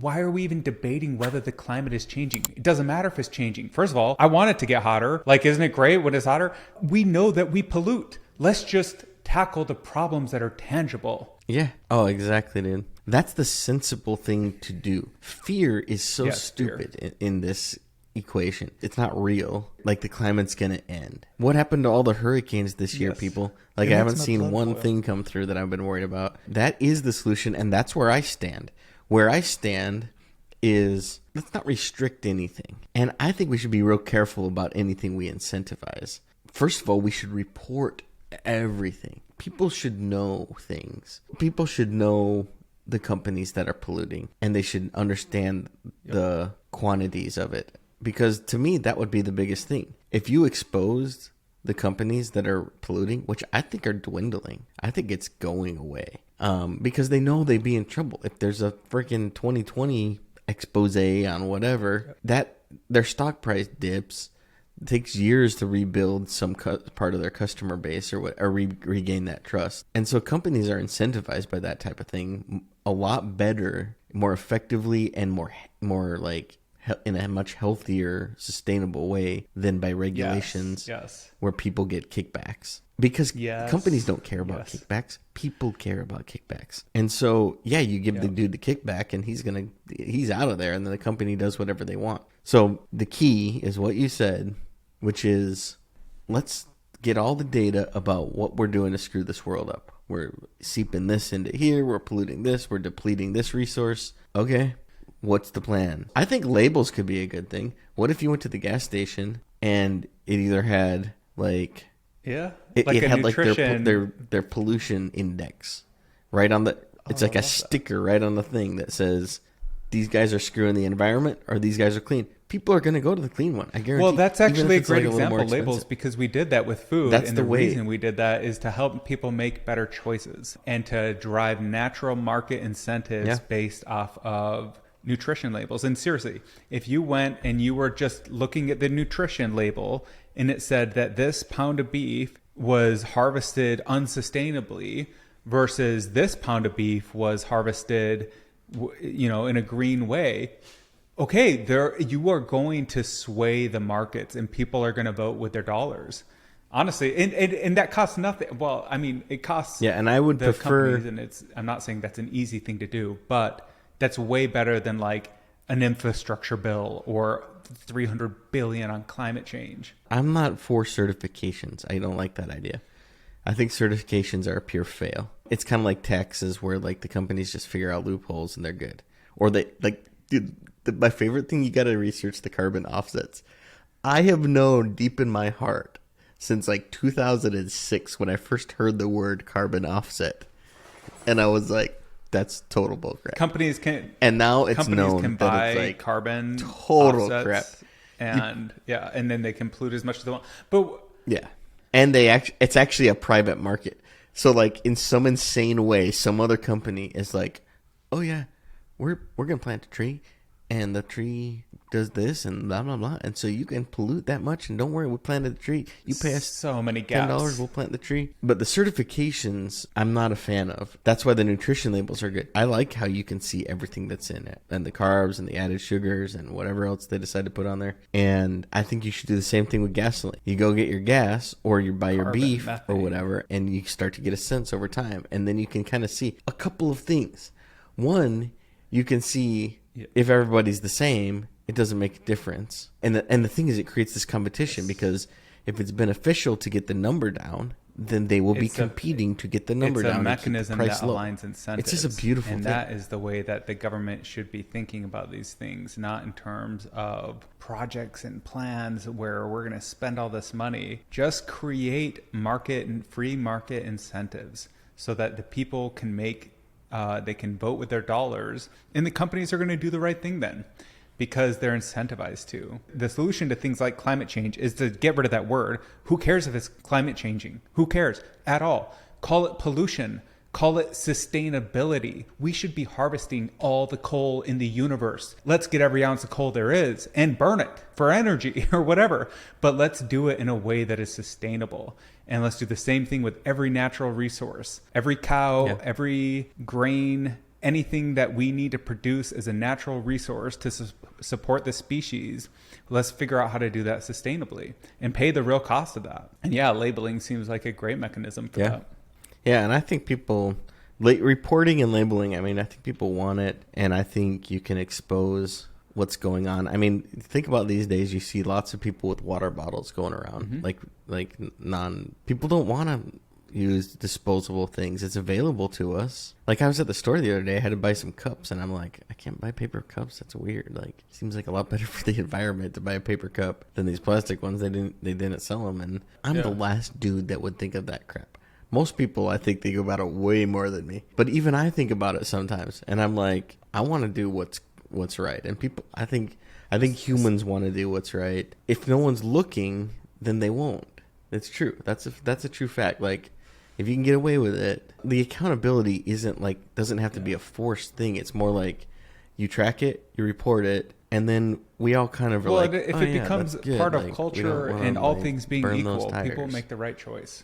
Why are we even debating whether the climate is changing? It doesn't matter if it's changing. First of all, I want it to get hotter. Like, isn't it great when it's hotter? We know that we pollute. Let's just tackle the problems that are tangible. Yeah. Oh, exactly, dude. That's the sensible thing to do. Fear is so stupid in this equation. It's not real. Like, the climate's going to end. What happened to all the hurricanes this year, people? Like, I haven't seen one thing come through that I've been worried about. That is the solution, and that's where I stand. Where I stand is, let's not restrict anything. And I think we should be real careful about anything we incentivize. First of all, we should report everything. People should know things. People should know the companies that are polluting, and they should understand the quantities of it. Because to me, that would be the biggest thing. If you exposed the companies that are polluting, which I think are dwindling, I think it's going away. Because they know they'd be in trouble. If there's a freaking 2020 expose on whatever, that their stock price dips. It takes years to rebuild some part of their customer base or regain that trust. And so companies are incentivized by that type of thing a lot better, more effectively, and more like in a much healthier, sustainable way than by regulations where people get kickbacks. Because companies don't care about kickbacks. People care about kickbacks. And so, you give the dude the kickback and he's out of there, and then the company does whatever they want. So the key is what you said, which is, let's get all the data about what we're doing to screw this world up. We're seeping this into here. We're polluting this. We're depleting this resource. Okay. What's the plan? I think labels could be a good thing. What if you went to the gas station and it either had it had nutrition, like their pollution index right on the, it's like a sticker right on the thing that says these guys are screwing the environment or these guys are clean. People are going to go to the clean one. I guarantee. Well, that's actually a great example, labels, because we did that with food. That's and the reason we did that is to help people make better choices and to drive natural market incentives based off of nutrition labels. And seriously, if you went and you were just looking at the nutrition label and it said that this pound of beef was harvested unsustainably versus this pound of beef was harvested, in a green way, okay, you are going to sway the markets and people are going to vote with their dollars. Honestly, and that costs nothing. Well, I mean, it costs and I would prefer, and I'm not saying that's an easy thing to do, but that's way better than like an infrastructure bill or $300 billion on climate change. I'm not for certifications. I don't like that idea. I think certifications are a pure fail. It's kind of like taxes where like the companies just figure out loopholes and they're good. Or they like, dude, my favorite thing, you got to research the carbon offsets. I have known deep in my heart since like 2006 when I first heard the word carbon offset. And I was like, that's total bullcrap. Companies can, and now it's known can that buy it's like carbon total crap, and and then they can pollute as much as they want. But and it's actually a private market. So like in some insane way, some other company is like, oh yeah, we're gonna plant a tree, and the tree does this and blah blah blah, and so you can pollute that much, and don't worry, we planted the tree. You pay us so many gaps. $10, we'll plant the tree. But the certifications, I'm not a fan of. That's why the nutrition labels are good. I like how you can see everything that's in it, and the carbs and the added sugars and whatever else they decide to put on there. And I think you should do the same thing with gasoline. You go get your gas, or you buy your beef or whatever, and you start to get a sense over time, and then you can kind of see a couple of things. One, you can see if everybody's the same, it doesn't make a difference. And the thing is, it creates this competition because if it's beneficial to get the number down, then they will be competing to get the number down. It's a mechanism that aligns incentives. It's just a beautiful thing. And that is the way that the government should be thinking about these things, not in terms of projects and plans where we're going to spend all this money. Just create market and free market incentives so that the people can they can vote with their dollars, and the companies are going to do the right thing then, because they're incentivized to. The solution to things like climate change is to get rid of that word. Who cares if it's climate changing? Who cares at all? Call it pollution. Call it sustainability. We should be harvesting all the coal in the universe. Let's get every ounce of coal there is and burn it for energy or whatever. But let's do it in a way that is sustainable. And let's do the same thing with every natural resource. Every cow, every grain, anything that we need to produce as a natural resource to support the species, let's figure out how to do that sustainably and pay the real cost of that. And yeah, labeling seems like a great mechanism for that. Yeah, and I think people, reporting and labeling, I mean, I think people want it, and I think you can expose what's going on. I mean, think about these days, you see lots of people with water bottles going around, people don't want to use disposable things. It's available to us. Like, I was at the store the other day, I had to buy some cups, and I'm like, I can't buy paper cups. That's weird. Like, it seems like a lot better for the environment to buy a paper cup than these plastic ones. They didn't sell them, and I'm the last dude that would think of that crap. Most people, I think, think about it way more than me. But even I think about it sometimes, and I'm like, I want to do what's right. And people, I think humans want to do what's right. If no one's looking, then they won't. It's true. That's a true fact. Like, if you can get away with it, the accountability doesn't have to be a forced thing. It's more like you track it, you report it, and then we all kind of if it becomes part of culture and all things being equal, people make the right choice.